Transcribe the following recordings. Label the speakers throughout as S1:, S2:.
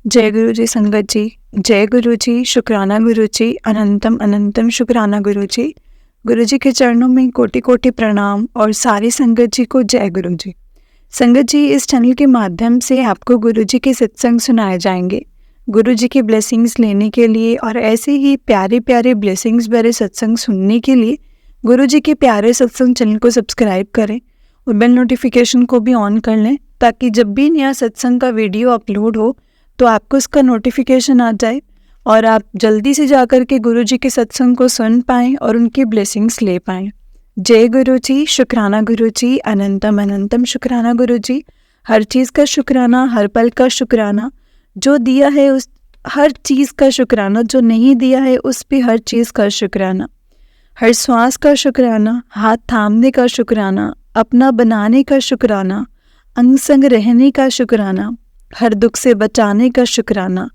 S1: जय गुरु जी संगत जी। जय गुरु जी, शुक्राना गुरु जी, अनंतम अनंतम शुक्राना गुरु जी। गुरु जी के चरणों में कोटि कोटि प्रणाम और सारी संगत जी को जय गुरु जी। संगत जी, इस चैनल के माध्यम से आपको गुरु जी के सत्संग सुनाए जाएंगे। गुरु जी की ब्लेसिंग्स लेने के लिए और ऐसे ही प्यारे प्यारे ब्लेसिंग्स भरे सत्संग सुनने के लिए गुरु जी के प्यारे सत्संग चैनल को सब्सक्राइब करें और बेल नोटिफिकेशन को भी ऑन कर लें, ताकि जब भी नया सत्संग का वीडियो अपलोड हो तो आपको इसका नोटिफिकेशन आ जाए और आप जल्दी से जाकर के गुरु जी के सत्संग को सुन पाएँ और उनकी ब्लेसिंग्स ले पाएँ। जय गुरु जी, शुक्राना गुरु जी, अनंतम अनंतम शुक्राना गुरु जी। हर चीज़ का शुक्राना, हर पल का शुक्राना। जो दिया है उस हर चीज़ का शुक्राना, जो नहीं दिया है उस पे हर चीज़ का शुक्राना। हर श्वास का शुक्राना, हाथ थामने का शुक्राना, अपना बनाने का शुक्राना, अंग संग रहने का शुक्राना, हर दुख से बचाने का शुक्राना,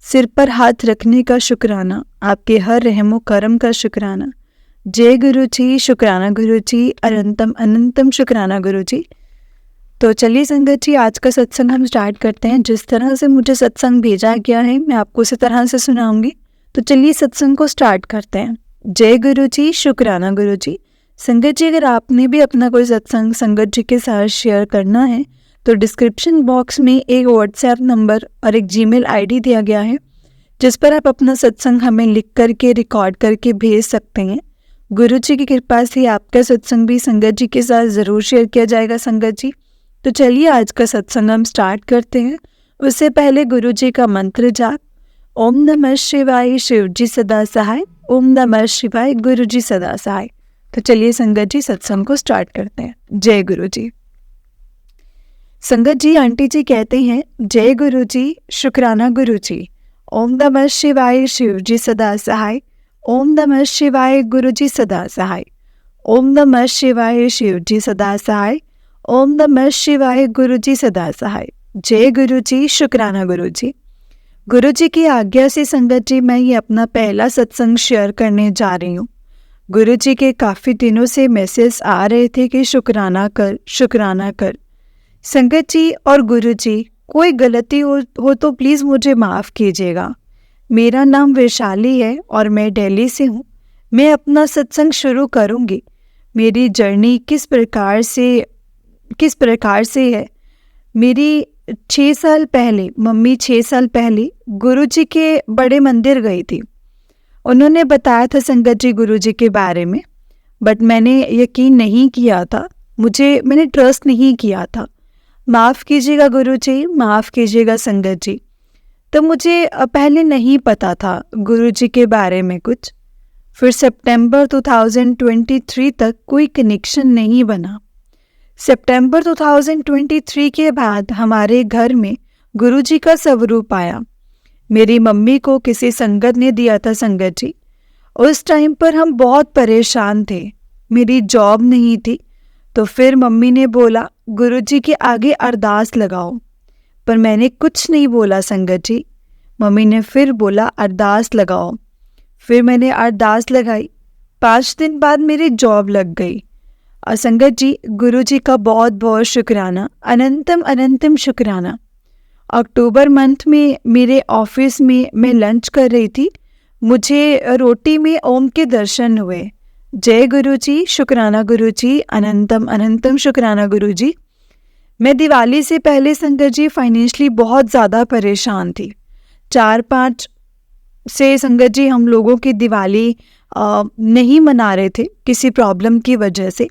S1: सिर पर हाथ रखने का शुक्राना, आपके हर रहमो करम का शुक्राना। जय गुरु जी, शुक्राना गुरु जी, अनंतम अनंतम शुक्राना गुरु जी। तो चलिए संगत जी, आज का सत्संग हम स्टार्ट करते हैं। जिस तरह से मुझे सत्संग भेजा गया है मैं आपको उसी तरह से सुनाऊंगी। तो चलिए सत्संग को स्टार्ट करते हैं। जय गुरु जी, शुक्राना गुरु जी। संगत जी, अगर आपने भी अपना कोई सत्संग संगत जी के साथ शेयर करना है तो डिस्क्रिप्शन बॉक्स में एक व्हाट्सएप नंबर और एक जीमेल आईडी दिया गया है, जिस पर आप अपना सत्संग हमें लिख करके रिकॉर्ड करके भेज सकते हैं। गुरु जी की कृपा से आपका सत्संग भी संगत जी के साथ ज़रूर शेयर किया जाएगा संगत जी। तो चलिए आज का सत्संग हम स्टार्ट करते हैं। उससे पहले गुरु जी का मंत्र जाप। ओम नमः शिवाय, शिव जी सदा सहाय। ओम नमः शिवाय, गुरु जी सदा सहाय। तो चलिए संगत जी सत्संग को स्टार्ट करते हैं। जय गुरु जी। संगत जी, आंटी जी कहते हैं, जय गुरु जी, शुक्राना गुरु जी। ओम नमः शिवाय, शिव जी सदा सहाय। ओम नमः शिवाय, गुरु जी सदा सहाय। ओम नमः शिवाय, शिव जी सदा सहाय। ओम नमः शिवाय, गुरु जी सदा सहाय। जय गुरु जी, शुक्राना गुरु जी। गुरु जी की आज्ञा से संगत जी मैं ये अपना पहला सत्संग शेयर करने जा रही हूँ। गुरु जी के काफ़ी दिनों से मैसेज आ रहे थे कि शुक्राना कर, शुक्राना कर। संगत जी और गुरु जी, कोई गलती हो तो प्लीज़ मुझे माफ़ कीजिएगा। मेरा नाम वैशाली है और मैं दिल्ली से हूँ। मैं अपना सत्संग शुरू करूँगी। मेरी जर्नी किस प्रकार से है। मेरी 6 साल पहले मम्मी 6 साल पहले गुरु जी के बड़े मंदिर गई थी। उन्होंने बताया था संगत जी गुरु जी के बारे में, बट मैंने यकीन नहीं किया था। मैंने ट्रस्ट नहीं किया था। माफ़ कीजिएगा गुरु जी, माफ़ कीजिएगा संगत जी। तो मुझे पहले नहीं पता था गुरु जी के बारे में कुछ। फिर सितंबर 2023 तक कोई कनेक्शन नहीं बना। सितंबर 2023 के बाद हमारे घर में गुरु जी का स्वरूप आया। मेरी मम्मी को किसी संगत ने दिया था संगत जी। उस टाइम पर हम बहुत परेशान थे। मेरी जॉब नहीं थी। तो फिर मम्मी ने बोला गुरु जी के आगे अरदास लगाओ, पर मैंने कुछ नहीं बोला संगत जी। मम्मी ने फिर बोला अरदास लगाओ। फिर मैंने अरदास लगाई। 5 दिन बाद मेरी जॉब लग गई। और संगत जी, गुरु जी का बहुत बहुत शुक्राना, अनंतम अनंतम शुक्राना। अक्टूबर मंथ में मेरे ऑफिस में मैं लंच कर रही थी। मुझे रोटी में ओम के दर्शन हुए। जय गुरु जी, शुक्राना गुरु जी, अनंतम अनंतम शुक्राना गुरु जी। मैं दिवाली से पहले संगत जी फाइनेंशियली बहुत ज़्यादा परेशान थी। 4-5 से संगत जी हम लोगों की दिवाली नहीं मना रहे थे किसी प्रॉब्लम की वजह से।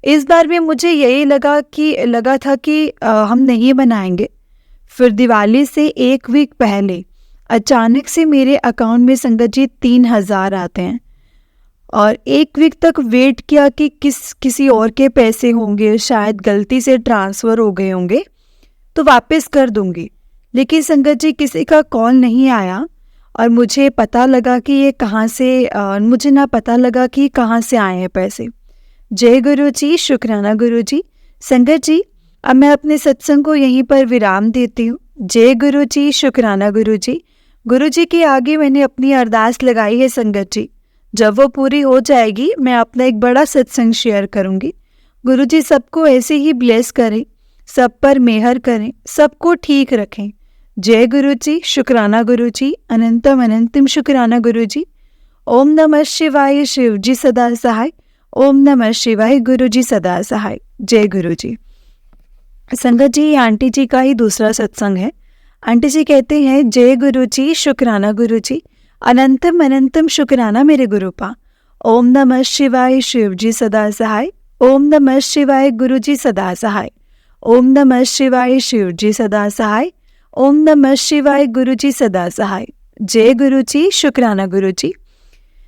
S1: इस बार भी मुझे यही लगा था कि हम नहीं मनाएंगे। फिर दिवाली से 1 वीक पहले अचानक से मेरे अकाउंट में संगत जी 3,000 आते हैं। और 1 वीक तक वेट किया कि किसी और के पैसे होंगे, शायद गलती से ट्रांसफ़र हो गए होंगे तो वापस कर दूंगी। लेकिन संगत जी किसी का कॉल नहीं आया और मुझे पता लगा कि ये कहाँ से मुझे ना पता लगा कि कहाँ से आए हैं पैसे। जय गुरु जी, शुक्राना गुरु जी। संगत जी, अब मैं अपने सत्संग को यहीं पर विराम देती हूँ। जय गुरु जी, शुक्राना गुरु जी। गुरु जी के आगे मैंने अपनी अरदास लगाई है संगत जी। जब वो पूरी हो जाएगी मैं अपना एक बड़ा सत्संग शेयर करूँगी। गुरु जी सबको ऐसे ही ब्लेस करें, सब पर मेहर करें, सबको ठीक रखें। जय गुरु जी, शुक्राना गुरु जी, अनंतम अनंतम शुक्राना गुरु जी। ओम नमः शिवाय, शिव जी सदा सहाय। ओम नमः शिवाय, गुरु जी सदा सहाय। जय गुरु जी। संगत जी, ये आंटी जी का ही दूसरा सत्संग है। आंटी जी कहते हैं, जय गुरु जी, शुक्राना गुरु जी, अनंतम अनंतम शुक्राना मेरे गुरुपा। ओम नमः शिवाय, शिव जी सदा सहाय। ओम नमः शिवाय, गुरु जी सदा सहाय। ओम नमः शिवाय, शिव जी सदा सहाय। ओम नमः शिवाय, गुरु जी सदा सहाय। जय गुरु जी, शुक्राना गुरु जी।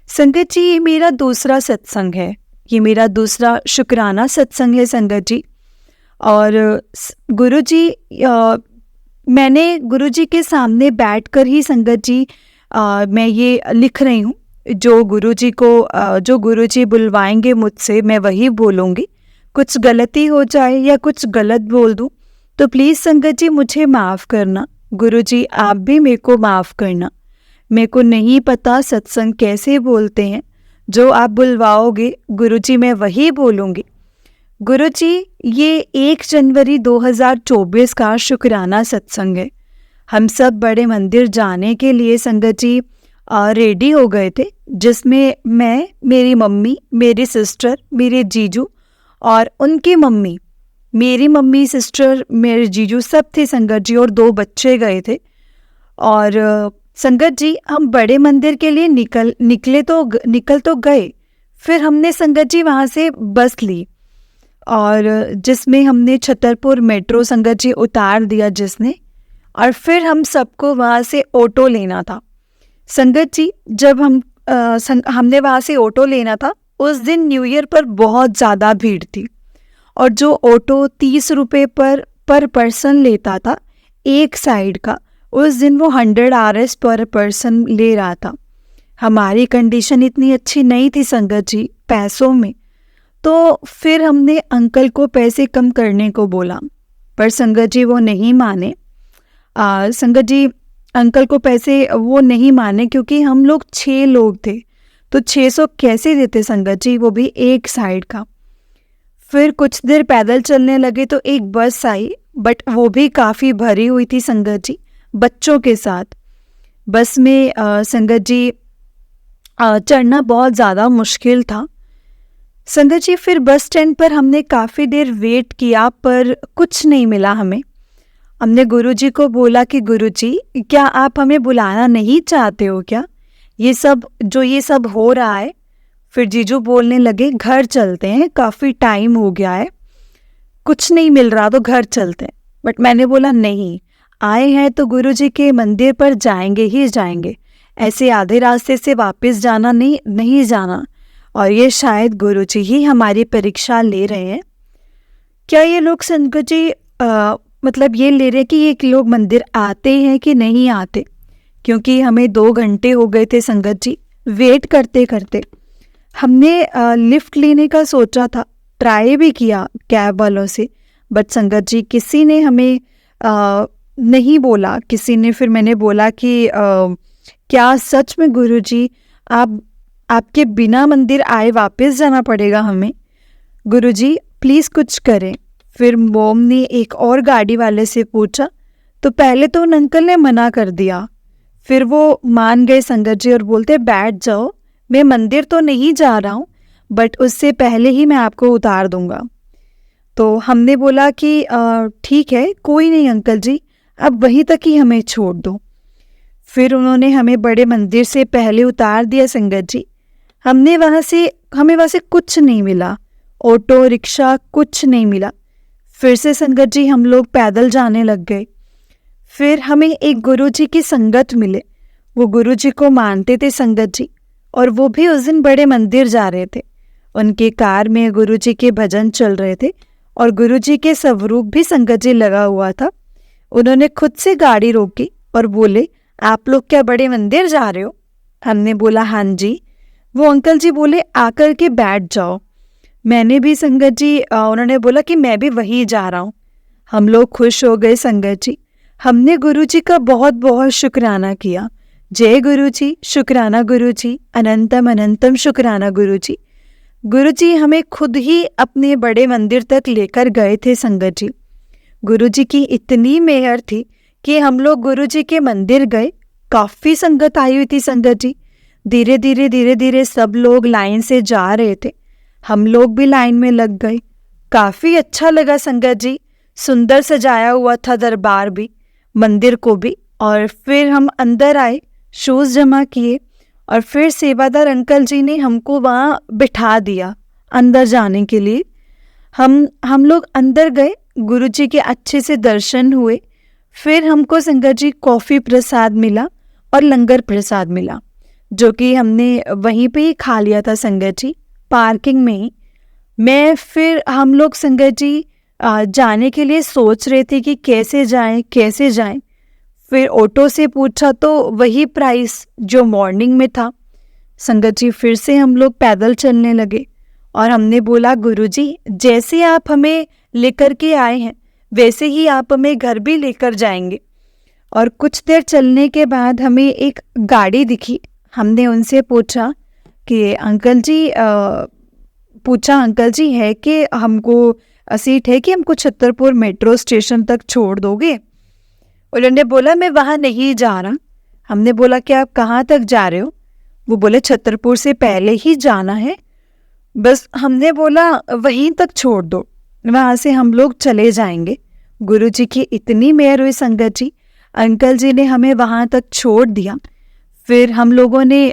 S1: संगत जी, ये मेरा दूसरा सत्संग है, ये मेरा दूसरा शुक्राना सत्संग है संगत जी। और गुरु जी, मैंने गुरु जी के सामने बैठकर ही संगत जी मैं ये लिख रही हूँ। जो गुरु जी बुलवाएंगे मुझसे, मैं वही बोलूँगी। कुछ गलती हो जाए या कुछ गलत बोल दूँ तो प्लीज़ संगत जी मुझे माफ़ करना। गुरु जी, आप भी मेरे को माफ़ करना। मेरे को नहीं पता सत्संग कैसे बोलते हैं। जो आप बुलवाओगे गुरु जी, मैं वही बोलूँगी। गुरु जी, ये 1 जनवरी 2024 का शुक्राना सत्संग है। हम सब बड़े मंदिर जाने के लिए संगत जी रेडी हो गए थे, जिसमें मैं, मेरी मम्मी, मेरी सिस्टर, मेरे जीजू और उनकी मम्मी, मेरी मम्मी, सिस्टर, मेरे जीजू सब थे संगत जी, और 2 बच्चे गए थे। और संगत जी, हम बड़े मंदिर के लिए निकल तो गए। फिर हमने संगत जी वहाँ से बस ली, और जिसमें हमने छतरपुर मेट्रो संगत जी उतार दिया जिसने, और फिर हम सबको वहाँ से ऑटो लेना था। संगत जी, जब हमने वहाँ से ऑटो लेना था, उस दिन न्यू ईयर पर बहुत ज़्यादा भीड़ थी, और जो ऑटो 30 रुपये पर पर्सन लेता था एक साइड का, उस दिन वो 100 RS पर पर्सन ले रहा था। हमारी कंडीशन इतनी अच्छी नहीं थी संगत जी पैसों में, तो फिर हमने अंकल को पैसे कम करने को बोला, पर संगत जी वो नहीं माने। संगत जी, अंकल को पैसे वो नहीं माने, क्योंकि हम लोग 6 लोग थे, तो 600 कैसे देते संगत जी, वो भी एक साइड का। फिर कुछ देर पैदल चलने लगे तो एक बस आई, बट वो भी काफ़ी भरी हुई थी संगत जी, बच्चों के साथ। बस में संगत जी चढ़ना बहुत ज़्यादा मुश्किल था संगत जी। फिर बस स्टैंड पर हमने काफ़ी देर वेट किया, पर कुछ नहीं मिला हमें। हमने गुरुजी को बोला कि गुरुजी, क्या आप हमें बुलाना नहीं चाहते हो क्या? ये सब हो रहा है। फिर जीजू बोलने लगे, घर चलते हैं, काफ़ी टाइम हो गया है, कुछ नहीं मिल रहा तो घर चलते हैं। बट मैंने बोला नहीं, आए हैं तो गुरुजी के मंदिर पर जाएंगे ही जाएंगे, ऐसे आधे रास्ते से वापस जाना नहीं जाना। और ये शायद गुरुजी ही हमारी परीक्षा ले रहे हैं। क्या ये लोग संगत जी मतलब ये ले रहे हैं कि ये लोग मंदिर आते हैं कि नहीं आते? क्योंकि हमें 2 घंटे हो गए थे संगत जी वेट करते करते। हमने लिफ्ट लेने का सोचा था, ट्राई भी किया कैब वालों से, बट संगत जी किसी ने हमें नहीं बोला। किसी ने, फिर मैंने बोला कि क्या सच में गुरुजी आपके बिना मंदिर आए वापस जाना पड़ेगा हमें? गुरुजी प्लीज़ कुछ करें। फिर मोम ने एक और गाड़ी वाले से पूछा, तो पहले तो उन अंकल ने मना कर दिया, फिर वो मान गए संगत जी और बोलते बैठ जाओ, मैं मंदिर तो नहीं जा रहा हूँ, बट उससे पहले ही मैं आपको उतार दूँगा। तो हमने बोला कि ठीक है, कोई नहीं अंकल जी, अब वहीं तक ही हमें छोड़ दो। फिर उन्होंने हमें बड़े मंदिर से पहले उतार दिया संगत जी। हमें वहाँ से कुछ नहीं मिला, ऑटो रिक्शा कुछ नहीं मिला। फिर से संगत जी हम लोग पैदल जाने लग गए। फिर हमें एक गुरुजी की संगत मिले, वो गुरुजी को मानते थे संगत जी, और वो भी उस दिन बड़े मंदिर जा रहे थे। उनके कार में गुरुजी के भजन चल रहे थे, और गुरुजी के स्वरूप भी संगत जी लगा हुआ था। उन्होंने खुद से गाड़ी रोकी और बोले, आप लोग क्या बड़े मंदिर जा रहे हो? हमने बोला हाँ जी। वो अंकल जी बोले, आकर के बैठ जाओ। मैंने भी संगत जी उन्होंने बोला कि मैं भी वही जा रहा हूँ। हम लोग खुश हो गए संगत जी। हमने गुरुजी का बहुत बहुत शुक्राना किया। जय गुरुजी, शुक्राना गुरुजी, अनंतम अनंतम शुक्राना गुरुजी। गुरुजी हमें खुद ही अपने बड़े मंदिर तक लेकर गए थे संगत जी। गुरुजी की इतनी मेहर थी कि हम लोग गुरुजी के मंदिर गए। काफ़ी संगत आई हुई थी संगत जी। धीरे धीरे सब लोग लाइन से जा रहे थे, हम लोग भी लाइन में लग गए। काफ़ी अच्छा लगा संगत जी, सुंदर सजाया हुआ था दरबार भी, मंदिर को भी। और फिर हम अंदर आए, शूज़ जमा किए और फिर सेवादार अंकल जी ने हमको वहाँ बिठा दिया अंदर जाने के लिए। हम लोग अंदर गए, गुरुजी के अच्छे से दर्शन हुए। फिर हमको संगत जी कॉफ़ी प्रसाद मिला और लंगर प्रसाद मिला, जो कि हमने वहीं पे ही खा लिया था संगत जी, पार्किंग में ही। फिर हम लोग संगत जी जाने के लिए सोच रहे थे कि कैसे जाएं। फिर ऑटो से पूछा तो वही प्राइस जो मॉर्निंग में था। संगत जी फिर से हम लोग पैदल चलने लगे और हमने बोला, गुरुजी जैसे आप हमें लेकर के आए हैं वैसे ही आप हमें घर भी लेकर जाएंगे। और कुछ देर चलने के बाद हमें एक गाड़ी दिखी। हमने उनसे पूछा कि अंकल जी है कि हमको सीट है कि हमको छतरपुर मेट्रो स्टेशन तक छोड़ दोगे? उन्होंने बोला, मैं वहाँ नहीं जा रहा। हमने बोला कि आप कहाँ तक जा रहे हो? वो बोले, छतरपुर से पहले ही जाना है बस। हमने बोला वहीं तक छोड़ दो, वहाँ से हम लोग चले जाएंगे। गुरुजी की इतनी मेहर हुई संगत जी, अंकल जी ने हमें वहाँ तक छोड़ दिया। फिर हम लोगों ने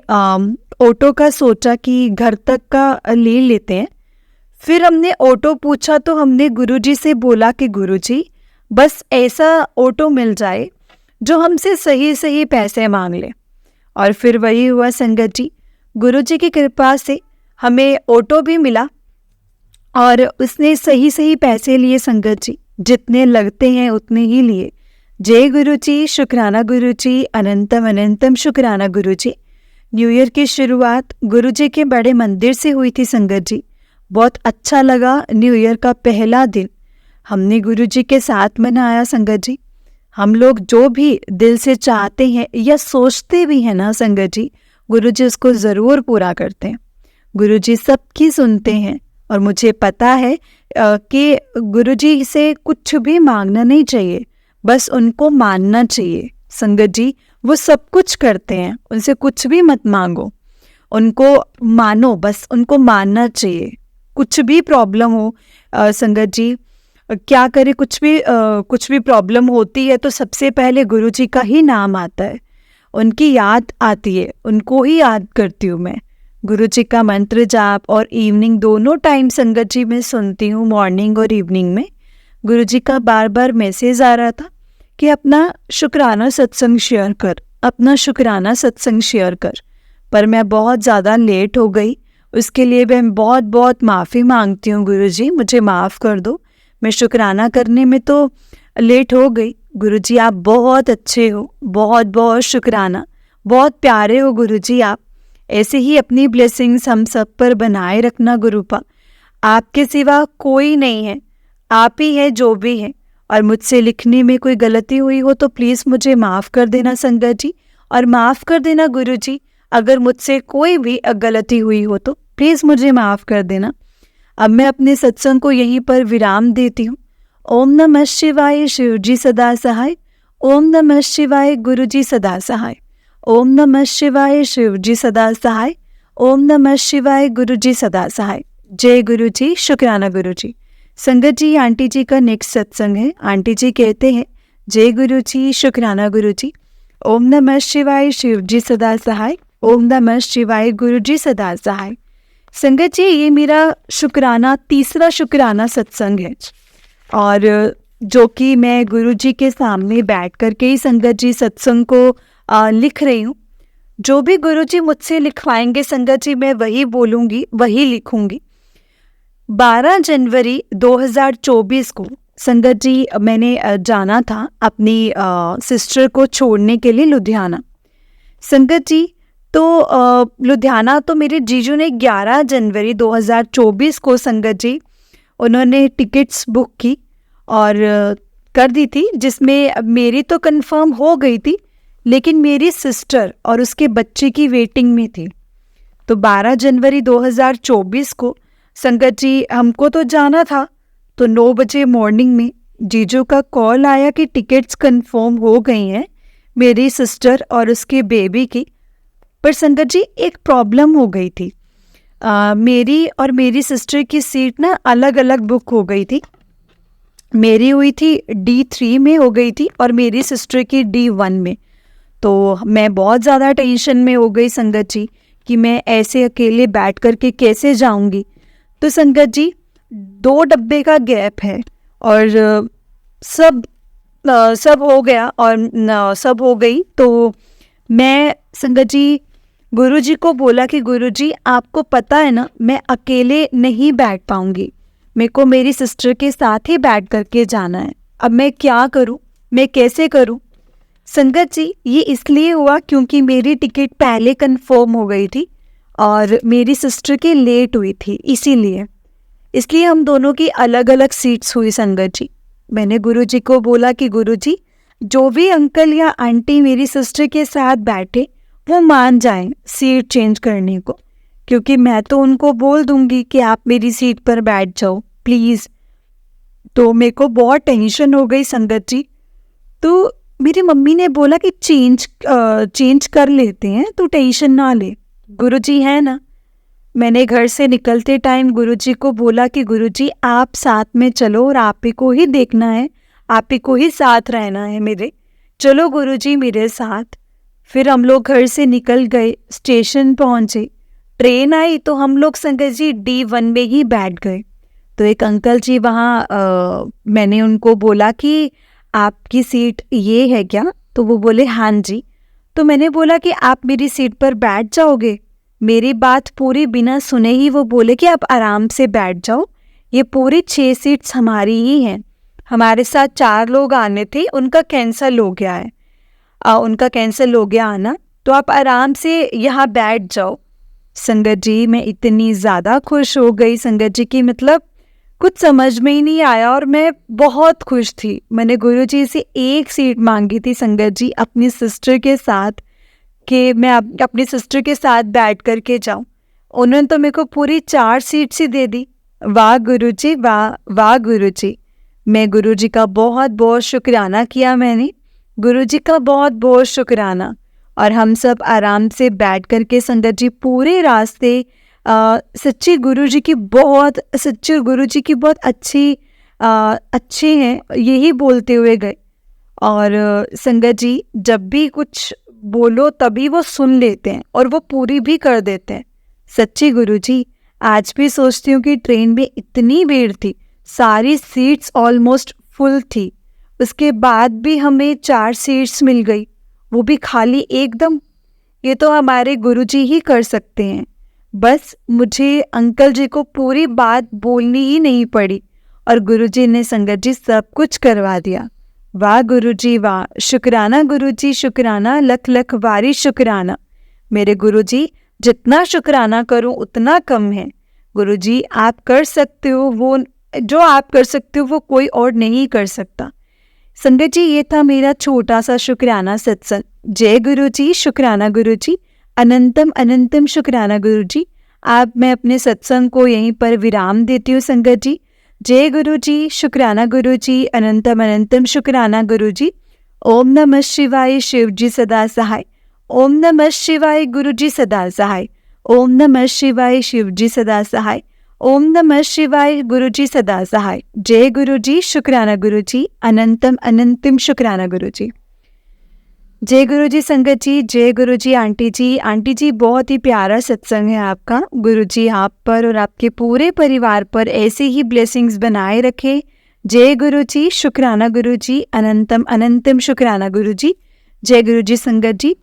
S1: ऑटो का सोचा कि घर तक का ले लेते हैं। फिर हमने ऑटो पूछा तो हमने गुरुजी से बोला कि गुरुजी बस ऐसा ऑटो मिल जाए जो हमसे सही पैसे मांग ले। और फिर वही हुआ संगत जी, गुरुजी की कृपा से हमें ऑटो भी मिला और उसने सही पैसे लिए संगत जी, जितने लगते हैं उतने ही लिए। जय गुरुजी, शुक्राना गुरुजी, अनंतम अनंतम शुक्राना गुरुजी। न्यू ईयर की शुरुआत गुरुजी के बड़े मंदिर से हुई थी संगत जी। बहुत अच्छा लगा। न्यू ईयर का पहला दिन हमने गुरुजी के साथ मनाया संगत जी। हम लोग जो भी दिल से चाहते हैं या सोचते भी हैं ना संगत जी, गुरुजी उसको ज़रूर पूरा करते हैं। गुरुजी सबकी सुनते हैं और मुझे पता है कि गुरुजी से कुछ भी मांगना नहीं चाहिए, बस उनको मानना चाहिए संगत जी। वो सब कुछ करते हैं, उनसे कुछ भी मत मांगो, उनको मानो, बस उनको मानना चाहिए। कुछ भी प्रॉब्लम हो संगत जी, क्या करे, कुछ भी प्रॉब्लम होती है तो सबसे पहले गुरुजी का ही नाम आता है, उनकी याद आती है, उनको ही याद करती हूँ मैं। गुरुजी का मंत्र जाप और इवनिंग दोनों टाइम संगत जी मैं सुनती हूँ, मॉर्निंग और इवनिंग में। गुरुजी का बार मैसेज आ रहा था कि अपना शुक्राना सत्संग शेयर कर, अपना शुक्राना सत्संग शेयर कर। पर मैं बहुत ज़्यादा लेट हो गई, उसके लिए मैं बहुत माफ़ी मांगती हूँ गुरुजी, मुझे माफ़ कर दो। मैं शुक्राना करने में तो लेट हो गई। गुरुजी आप बहुत अच्छे हो, बहुत शुक्राना, बहुत प्यारे हो गुरुजी आप। ऐसे ही अपनी ब्लेसिंग्स हम सब पर बनाए रखना गुरुपा। आपके सिवा कोई नहीं है, आप ही है जो भी है। और मुझसे लिखने में कोई गलती हुई हो तो प्लीज़ मुझे माफ़ कर देना संगत जी, और माफ़ कर देना गुरुजी अगर मुझसे कोई भी गलती हुई हो तो प्लीज़ मुझे माफ़ कर देना। अब मैं अपने सत्संग को यहीं पर विराम देती हूँ। ओम नमः शिवाय, शिव जी सदा सहाय। ओम नमः शिवाय, गुरु जी सदा सहाय। ओम नमः शिवाय, शिव जी सदा सहाय। ओम नमः शिवाय, गुरु जी सदा सहाय। जय गुरु जी, शुक्राना गुरु जी। संगत जी, आंटी जी का नेक्स्ट सत्संग है। आंटी जी कहते हैं, जय गुरु जी, शुक्राना गुरु जी। ओम नमः शिवाय, शिव जी सदा सहाय। ओम नमः शिवाय, गुरु जी सदा सहाय। संगत जी, ये मेरा तीसरा शुक्राना सत्संग है, और जो कि मैं गुरुजी के सामने बैठ कर के ही संगत जी सत्संग को लिख रही हूँ। जो भी गुरुजी मुझसे लिखवाएंगे संगत जी, मैं वही बोलूँगी, वही लिखूँगी। 12 जनवरी 2024 को संगत जी मैंने जाना था अपनी सिस्टर को छोड़ने के लिए लुधियाना। संगत जी, तो लुधियाना तो मेरे जीजू ने 11 जनवरी 2024 को संगत जी उन्होंने टिकट्स बुक की और कर दी थी, जिसमें मेरी तो कंफर्म हो गई थी, लेकिन मेरी सिस्टर और उसके बच्चे की वेटिंग में थी। तो 12 जनवरी 2024 को संगत जी हमको तो जाना था, तो 9 बजे मॉर्निंग में जीजू का कॉल आया कि टिकट्स कंफर्म हो गई हैं मेरी सिस्टर और उसके बेबी की। पर संगत जी एक प्रॉब्लम हो गई थी। मेरी और मेरी सिस्टर की सीट ना अलग अलग बुक हो गई थी। मेरी हुई थी D3 में हो गई थी और मेरी सिस्टर की D1 में। तो मैं बहुत ज़्यादा टेंशन में हो गई संगत जी कि मैं ऐसे अकेले बैठ कर के कैसे जाऊंगी। तो संगत जी 2 डब्बे का गैप है और सब हो गया और सब हो गई। तो मैं संगत जी गुरुजी को बोला कि गुरुजी आपको पता है ना मैं अकेले नहीं बैठ पाऊंगी, मेरे को मेरी सिस्टर के साथ ही बैठ करके जाना है। अब मैं क्या करूं, मैं कैसे करूं? संगत जी ये इसलिए हुआ क्योंकि मेरी टिकट पहले कंफर्म हो गई थी और मेरी सिस्टर की लेट हुई थी, इसलिए हम दोनों की अलग अलग सीट्स हुई संगत जी। मैंने गुरुजी को बोला कि गुरुजी जो भी अंकल या आंटी मेरी सिस्टर के साथ बैठे वो मान जाएं सीट चेंज करने को, क्योंकि मैं तो उनको बोल दूंगी कि आप मेरी सीट पर बैठ जाओ प्लीज़। तो मेरे को बहुत टेंशन हो गई संगत जी। तो मेरी मम्मी ने बोला कि चेंज कर लेते हैं, तू टेंशन ना ले, गुरुजी है ना। मैंने घर से निकलते टाइम गुरुजी को बोला कि गुरुजी आप साथ में चलो और आप ही को ही देखना है, आप ही को ही साथ रहना है मेरे, चलो गुरुजी मेरे साथ। फिर हम लोग घर से निकल गए, स्टेशन पहुँचे, ट्रेन आई तो हम लोग संगत जी D1 में ही बैठ गए। तो एक अंकल जी वहाँ मैंने उनको बोला कि आपकी सीट ये है क्या? तो वो बोले हाँ जी। तो मैंने बोला कि आप मेरी सीट पर बैठ जाओगे? मेरी बात पूरी बिना सुने ही वो बोले कि आप आराम से बैठ जाओ, ये पूरी 6 सीट्स हमारी ही हैं। हमारे साथ 4 लोग आने थे, उनका कैंसिल हो गया है, उनका कैंसिल हो गया आना, तो आप आराम से यहाँ बैठ जाओ। संगत जी मैं इतनी ज़्यादा खुश हो गई संगत जी की मतलब कुछ समझ में ही नहीं आया और मैं बहुत खुश थी। मैंने गुरुजी से एक सीट मांगी थी संगत जी अपनी सिस्टर के साथ कि मैं अपनी सिस्टर के साथ बैठ कर के जाऊँ। उन्होंने तो मेरे को पूरी 4 सीट्स ही दे दी। वाह गुरुजी, वाह वाह गुरुजी। मैं गुरुजी का बहुत बहुत शुक्राना किया, मैंने गुरुजी का बहुत बहुत शुक्राना। और हम सब आराम से बैठ कर के संगत जी पूरे रास्ते सच्चे गुरुजी की बहुत अच्छे हैं यही बोलते हुए गए। और संगत जी जब भी कुछ बोलो तभी वो सुन लेते हैं और वो पूरी भी कर देते हैं। सच्ची गुरुजी आज भी सोचती हूँ कि ट्रेन में इतनी भीड़ थी, सारी सीट्स ऑलमोस्ट फुल थी, उसके बाद भी हमें 4 सीट्स मिल गई, वो भी खाली एकदम। ये तो हमारे गुरुजी ही कर सकते हैं। बस मुझे अंकल जी को पूरी बात बोलनी ही नहीं पड़ी और गुरुजी ने संगत जी सब कुछ करवा दिया। वाह गुरुजी वाह, शुक्राना गुरुजी शुक्राना, लख लख वारी शुक्राना। मेरे गुरुजी जितना शुक्राना करूं उतना कम है। गुरुजी आप कर सकते हो, वो जो आप कर सकते हो वो कोई और नहीं कर सकता। संगत जी ये था मेरा छोटा सा शुक्राना सत्संग। जय गुरुजी, शुक्राना गुरुजी, अनंतम अनंतम शुक्राना गुरुजी। आप मैं अपने सत्संग को यहीं पर विराम देती हूँ संगत जी। जय गुरुजी, शुक्राना गुरुजी, अनंतम अनंतम शुक्राना गुरुजी। ओम नमः शिवाय, शिव जी सदा सहाय। ओम नमः शिवाय, गुरुजी सदा सहाय। ओम नमः शिवाय, शिव जी सदा सहाय। ओम नमः शिवाय, गुरुजी सदा सहाय। जय गुरुजी, शुक्राना गुरुजी, अनंतम अनंतम शुक्राना गुरुजी। जय गुरुजी संगत जी, जय गुरुजी आंटी जी। आंटी जी बहुत ही प्यारा सत्संग है आपका। गुरुजी आप पर और आपके पूरे परिवार पर ऐसे ही ब्लेसिंग्स बनाए रखे। जय गुरुजी, शुक्राना गुरुजी, अनंतम अनंतम शुक्राना गुरुजी। जय गुरुजी संगत जी।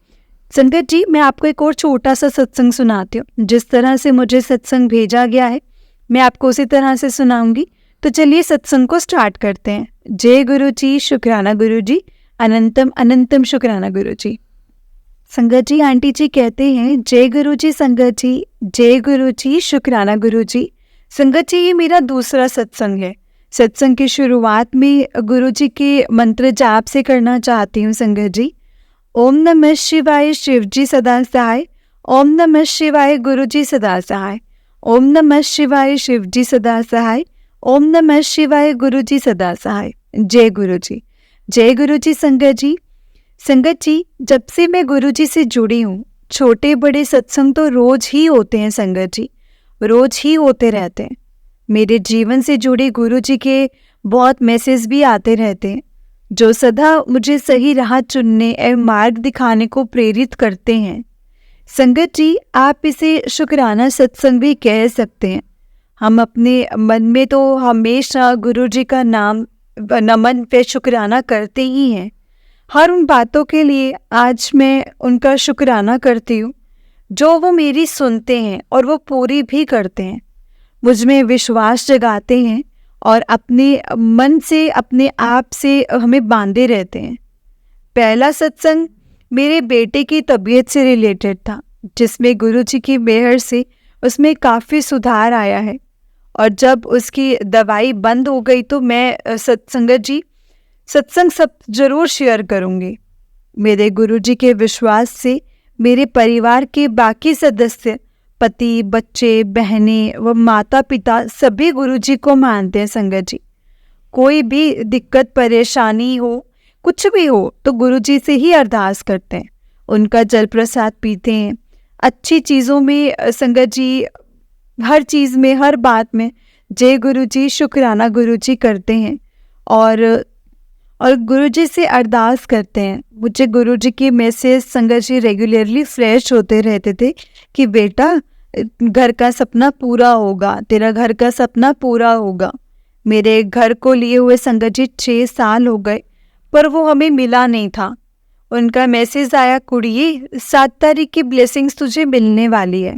S1: संगत जी मैं आपको एक और छोटा सा सत्संग सुनाती हूँ। जिस तरह से मुझे सत्संग भेजा गया है मैं आपको उसी तरह से सुनाऊंगी। तो चलिए सत्संग को स्टार्ट करते हैं। जय गुरुजी, शुक्राना गुरुजी, अनंतम अनंतम शुक्राना गुरुजी। संगत जी आंटी जी कहते हैं जय गुरुजी संगत जी, जय गुरुजी, शुक्राना गुरुजी। संगत जी ये मेरा दूसरा सत्संग है। सत्संग की शुरुआत में गुरुजी के मंत्र जाप से करना चाहती हूँ संगत जी। ओम नमः शिवाय, शिव जी सदा सहाय। ओम नमः शिवाय, गुरुजी सदा सहाय। ओम नमः शिवाय, शिव जी सदा सहाय। ओम नमः शिवाय, गुरुजी सदा सहाय। जय गुरु जी। जय गुरु जी संगत जी। संगत जी, जब से मैं गुरु जी से जुड़ी हूँ, छोटे बड़े सत्संग तो रोज ही होते हैं संगत जी, रोज ही होते रहते हैं। मेरे जीवन से जुड़े गुरु जी के बहुत मैसेज भी आते रहते हैं, जो सदा मुझे सही राह चुनने एवं मार्ग दिखाने को प्रेरित करते हैं। संगत जी, आप इसे शुक्राना सत्संग भी कह सकते हैं। हम अपने मन में तो हमेशा गुरु जी का नाम नमन पे शुक्राना करते ही हैं। हर उन बातों के लिए आज मैं उनका शुक्राना करती हूँ जो वो मेरी सुनते हैं और वो पूरी भी करते हैं, मुझ में विश्वास जगाते हैं और अपने मन से अपने आप से हमें बांधे रहते हैं। पहला सत्संग मेरे बेटे की तबीयत से रिलेटेड था, जिसमें गुरु जी की मेहर से उसमें काफ़ी सुधार आया है। और जब उसकी दवाई बंद हो गई तो मैं संगत जी सत्संग सब जरूर शेयर करूँगी। मेरे गुरु जी के विश्वास से मेरे परिवार के बाकी सदस्य, पति, बच्चे, बहनें व माता पिता सभी गुरु जी को मानते हैं संगत जी। कोई भी दिक्कत परेशानी हो, कुछ भी हो, तो गुरु जी से ही अरदास करते हैं, उनका जल प्रसाद पीते हैं। अच्छी चीज़ों में संगत जी, हर चीज़ में, हर बात में जय गुरु जी, शुक्राना गुरु जी करते हैं और गुरु जी से अरदास करते हैं। मुझे गुरु जी के मैसेज संगत जी रेगुलरली फ्रेश होते रहते थे कि बेटा, घर का सपना पूरा होगा, तेरा घर का सपना पूरा होगा। मेरे घर को लिए हुए संगत जी 6 साल हो गए, पर वो हमें मिला नहीं था। उनका मैसेज आया, कुड़िए 7 तारीख की ब्लेसिंग्स तुझे मिलने वाली है।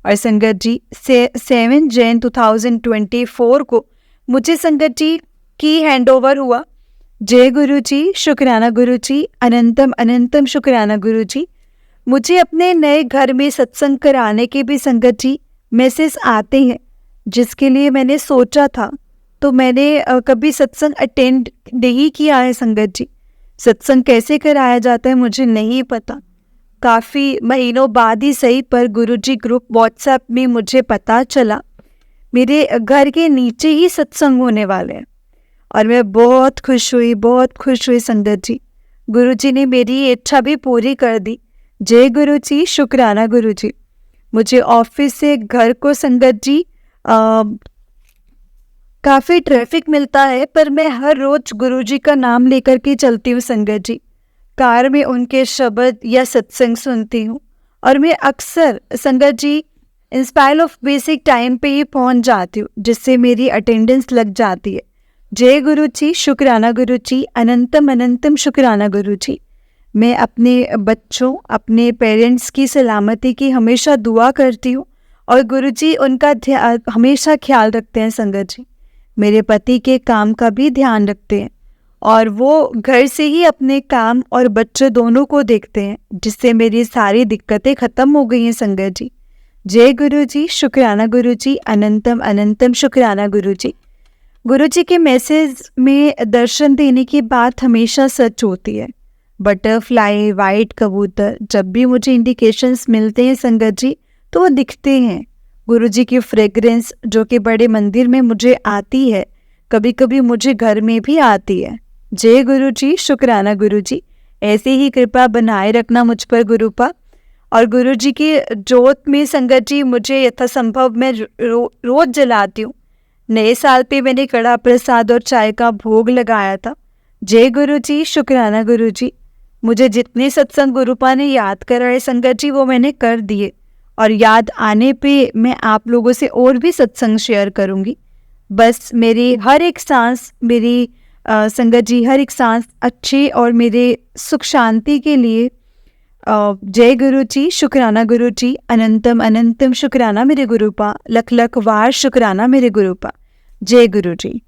S1: और संगत जी 7 जैन 2024 को मुझे संगत जी की हैंडओवर हुआ। जय गुरु जी, शुक्राना गुरु जी, अनंतम अनंतम शुक्राना गुरु जी। मुझे अपने नए घर में सत्संग कराने के भी संगत जी मैसेज आते हैं, जिसके लिए मैंने सोचा था, तो मैंने कभी सत्संग अटेंड नहीं किया है संगत जी। सत्संग कैसे कराया जाता है मुझे नहीं पता। काफ़ी महीनों बाद ही सही, पर गुरुजी ग्रुप व्हाट्सएप में मुझे पता चला मेरे घर के नीचे ही सत्संग होने वाले हैं और मैं बहुत खुश हुई संगत जी। गुरुजी ने मेरी इच्छा भी पूरी कर दी। जय गुरु जी, शुक्राना गुरु जी। मुझे ऑफिस से घर को संगत जी काफ़ी ट्रैफिक मिलता है, पर मैं हर रोज गुरुजी का नाम लेकर के चलती हूँ संगत जी। कार में उनके शब्द या सत्संग सुनती हूँ और मैं अक्सर संगत जी इंस्पायर ऑफ बेसिक टाइम पे ही पहुँच जाती हूँ, जिससे मेरी अटेंडेंस लग जाती है। जय गुरु जी, शुक्राना गुरु जी, अनंतम अनंतम शुक्राना गुरु जी। मैं अपने बच्चों, अपने पेरेंट्स की सलामती की हमेशा दुआ करती हूँ और गुरु जी उनका हमेशा ख्याल रखते हैं संगत जी। मेरे पति के काम का भी ध्यान रखते हैं और वो घर से ही अपने काम और बच्चे दोनों को देखते हैं, जिससे मेरी सारी दिक्कतें ख़त्म हो गई हैं संगत जी। जय गुरु जी, शुक्राना गुरु जी, अनंतम अनंतम शुक्राना गुरु जी। गुरु जी के मैसेज में दर्शन देने की बात हमेशा सच होती है। बटरफ्लाई, वाइट कबूतर, जब भी मुझे इंडिकेशंस मिलते हैं संगत जी, तो वो दिखते हैं। गुरु जी की फ्रेग्रेंस जो कि बड़े मंदिर में मुझे आती है, कभी कभी मुझे घर में भी आती है। जय गुरु जी, शुक्राना गुरु जी। ऐसे ही कृपा बनाए रखना मुझ पर गुरुपा। और गुरु जी की जोत में संगत जी मुझे यथासंभव मैं रोज जलाती हूँ। नए साल पे मैंने कड़ा प्रसाद और चाय का भोग लगाया था। जय गुरु जी, शुक्राना गुरु जी। मुझे जितने सत्संग गुरुपा ने याद कराए संगत जी, वो मैंने कर दिए और याद आने पे मैं आप लोगों से और भी सत्संग शेयर करूँगी। बस मेरी हर एक सांस, मेरी संगत जी हर एक सांस अच्छे और मेरे सुख शांति के लिए जय गुरु जी, शुक्राना गुरु जी, अनंतम अनंतम शुक्राना मेरे गुरुपा, लख लख वार शुक्राना मेरे गुरुपा। जय गुरु जी।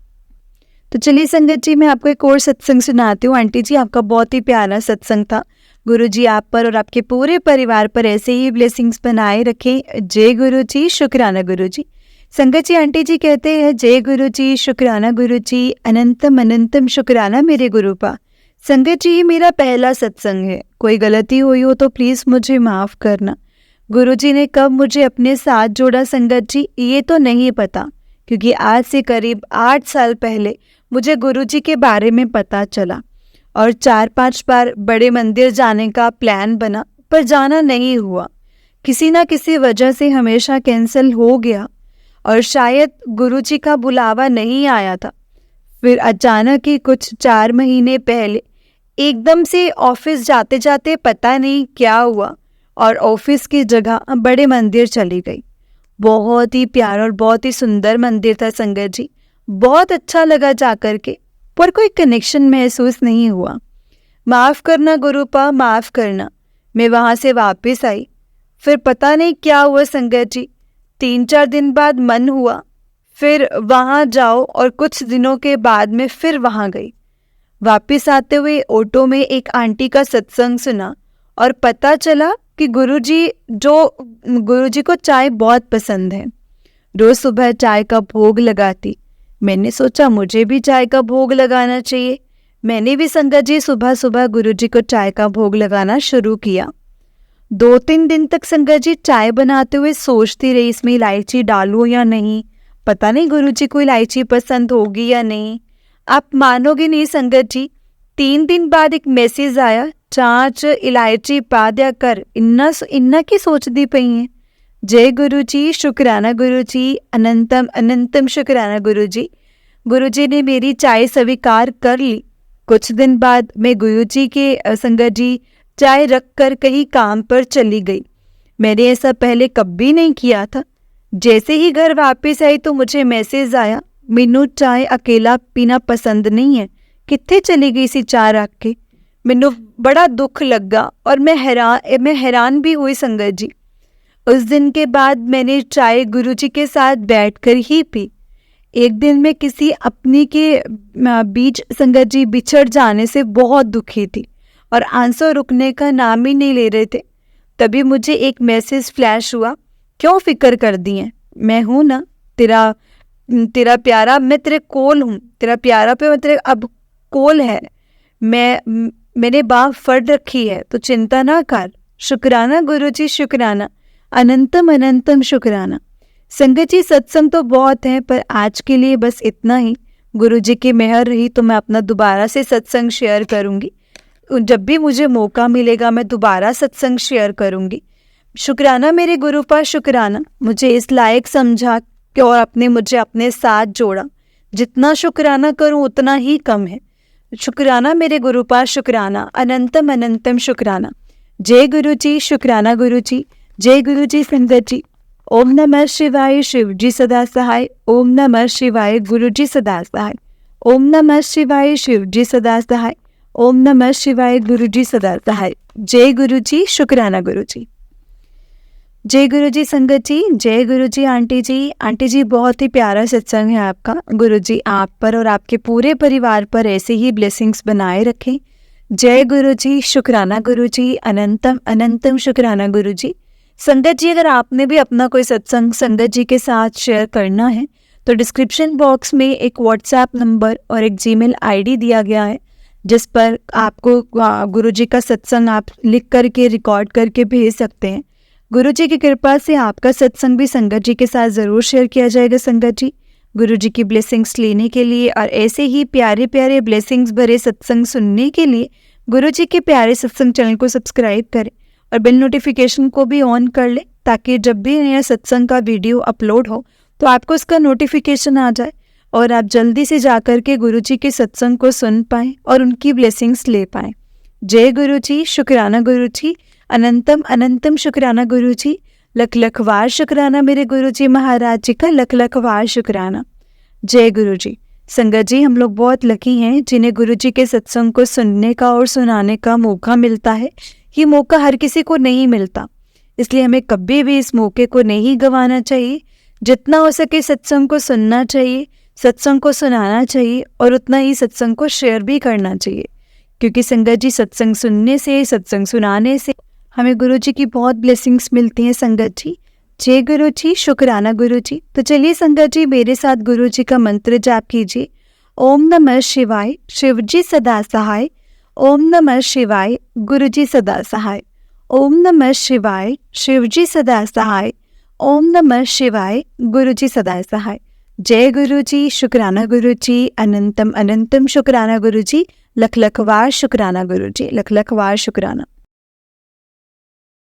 S1: तो चलिए संगत जी, मैं आपको एक और सत्संग सुनाती हूँ। आंटी जी, आपका बहुत ही प्यारा सत्संग था। गुरु जी आप पर और आपके पूरे परिवार पर ऐसे ही ब्लेसिंग्स बनाए रखें। जय गुरु जी, शुक्राना गुरु जी। संगत जी, आंटी जी कहते हैं, जय गुरु जी, शुक्राना गुरु जी, अनंतम अनंतम शुक्राना मेरे गुरुपा। संगत जी, ये मेरा पहला सत्संग है, कोई गलती हुई हो तो प्लीज़ मुझे माफ़ करना। गुरु जी ने कब मुझे अपने साथ जोड़ा संगत जी, ये तो नहीं पता, क्योंकि आज से करीब 8 साल पहले मुझे गुरुजी के बारे में पता चला और 4-5 बार बड़े मंदिर जाने का प्लान बना, पर जाना नहीं हुआ। किसी ना किसी वजह से हमेशा कैंसिल हो गया और शायद गुरुजी का बुलावा नहीं आया था। फिर अचानक ही कुछ 4 महीने पहले एकदम से ऑफिस जाते जाते पता नहीं क्या हुआ और ऑफिस की जगह बड़े मंदिर चली गई। बहुत ही प्यारा और बहुत ही सुंदर मंदिर था संगत जी। बहुत अच्छा लगा जाकर के, पर कोई कनेक्शन महसूस नहीं हुआ। माफ़ करना गुरुपा, माफ़ करना। मैं वहाँ से वापस आई। फिर पता नहीं क्या हुआ संगत जी, 3-4 दिन बाद मन हुआ फिर वहाँ जाओ और कुछ दिनों के बाद मैं फिर वहाँ गई। वापस आते हुए ऑटो में एक आंटी का सत्संग सुना और पता चला कि गुरुजी को चाय बहुत पसंद है। रोज सुबह चाय का भोग लगाती। मैंने सोचा मुझे भी चाय का भोग लगाना चाहिए। मैंने भी संगत जी सुबह सुबह गुरुजी को चाय का भोग लगाना शुरू किया। 2-3 दिन तक संगत जी चाय बनाते हुए सोचती रही इसमें इलायची डालूं या नहीं। पता नहीं गुरुजी को इलायची पसंद होगी या नहीं। आप मानोगे नहीं संगत जी, 3 दिन बाद एक मैसेज आया, चाच इलायची पा दिया कर, इन्ना की सोचती पई हैं। जय गुरुजी, शुक्राना गुरुजी, अनंतम अनंतम शुक्राना गुरुजी। गुरुजी ने मेरी चाय स्वीकार कर ली। कुछ दिन बाद मैं गुरुजी के संगत जी चाय रख कर कहीं काम पर चली गई। मैंने ऐसा पहले कभी नहीं किया था। जैसे ही घर वापस आई तो मुझे मैसेज आया, मीनू चाय अकेला पीना पसंद नहीं है, कित्थे चली गई सी चाय रख के। मैनू बड़ा दुख लगा और मैं हैरान भी हुई संगत जी। उस दिन के बाद मैंने चाय गुरुजी के साथ बैठकर ही पी। एक दिन मैं किसी अपनी के बीच संगत जी बिछड़ जाने से बहुत दुखी थी और आंसू रुकने का नाम ही नहीं ले रहे थे। तभी मुझे एक मैसेज फ्लैश हुआ, क्यों फिक्र कर दी है, मैं हूँ ना, तेरा प्यारा, मैं तेरे कोल हूँ, तेरा प्यारा पे तेरे अब कोल है, मैंने बाँह फड़ रखी है, तो चिंता ना कर। शुक्राना गुरुजी, शुक्राना, अनंतम अनंतम शुक्राना। संगत जी सत्संग तो बहुत है, पर आज के लिए बस इतना ही। गुरुजी की मेहर रही तो मैं अपना दोबारा से सत्संग शेयर करूँगी। जब भी मुझे मौका मिलेगा मैं दोबारा सत्संग शेयर करूँगी। शुक्राना मेरे गुरुपा, शुक्राना, मुझे इस लायक समझा कि और मुझे अपने साथ जोड़ा। जितना शुक्राना करूँ उतना ही कम है। शुक्राना मेरे गुरुपा, शुक्राना, अनंतम अनंतम शुक्राना। जय गुरुजी, शुक्राना गुरुजी, जय गुरुजी संगत जी। ओम नमः शिवाय, शिव जी सदा सहाय। ओम नमः शिवाय, गुरुजी सदा सहाय। ओम नमः शिवाय, शिव जी सदा सहाय। ओम नमः शिवाय, गुरुजी सदा सहाय। जय गुरुजी, शुक्राना गुरुजी। जय गुरुजी संगत जी, जय गुरुजी आंटी जी। आंटी जी बहुत ही प्यारा सत्संग है आपका। गुरुजी आप पर और आपके पूरे परिवार पर ऐसे ही ब्लेसिंग्स बनाए रखें। जय गुरुजी, शुक्राना गुरुजी, अनंतम अनंतम शुक्राना गुरुजी। संगत जी अगर आपने भी अपना कोई सत्संग संगत जी के साथ शेयर करना है तो डिस्क्रिप्शन बॉक्स में एक व्हाट्सएप नंबर और एक जीमेल आईडी दिया गया है, जिस पर आपको गुरुजी का सत्संग आप लिख करके रिकॉर्ड करके भेज सकते हैं। गुरुजी की कृपा से आपका सत्संग भी संगत जी के साथ ज़रूर शेयर किया जाएगा। संगत जी गुरुजी की ब्लेसिंग्स लेने के लिए और ऐसे ही प्यारे प्यारे ब्लेसिंग्स भरे सत्संग सुनने के लिए गुरुजी के प्यारे सत्संग चैनल को सब्सक्राइब करें और बेल नोटिफिकेशन को भी ऑन कर लें, ताकि जब भी नया सत्संग का वीडियो अपलोड हो तो आपको उसका नोटिफिकेशन आ जाए और आप जल्दी से जाकर के गुरुजी के सत्संग को सुन पाएँ और उनकी ब्लेसिंग्स ले पाएँ। जय गुरुजी, शुक्राना गुरुजी, अनंतम अनंतम शुक्राना गुरुजी। लख लख वार शुक्राना मेरे गुरुजी महाराज जी का, लख लख वार शुक्राना। जय गुरुजी। संगत जी हम लोग बहुत लकी हैं जिन्हें गुरुजी के सत्संग को सुनने का और सुनाने का मौका मिलता है। ये मौका हर किसी को नहीं मिलता, इसलिए हमें कभी भी इस मौके को नहीं गंवाना चाहिए। जितना हो सके सत्संग को सुनना चाहिए, सत्संग को सुनाना चाहिए और उतना ही सत्संग को शेयर भी करना चाहिए, क्योंकि संगत जी सत्संग सुनने से, सत्संग सुनाने से हमें गुरुजी की बहुत ब्लेसिंग्स मिलती हैं। संगत जी जय गुरुजी, शुक्राना गुरुजी। तो चलिए संगत जी मेरे साथ गुरुजी का मंत्र जाप कीजिए। ओम नमः शिवाय, शिवजी सदा सहाय। ओम नमः शिवाय, गुरुजी सदा सहाय। ओम नमः शिवाय, शिवजी सदा सहाय। ओम नमः शिवाय, गुरुजी सदा सहाय। जय गुरु जी, शुक्राना गुरु जी, अनंतम अनंतम शुक्राना गुरु जी, लख लख वार शुक्राना गुरु जी, लख लख वार शुक्राना।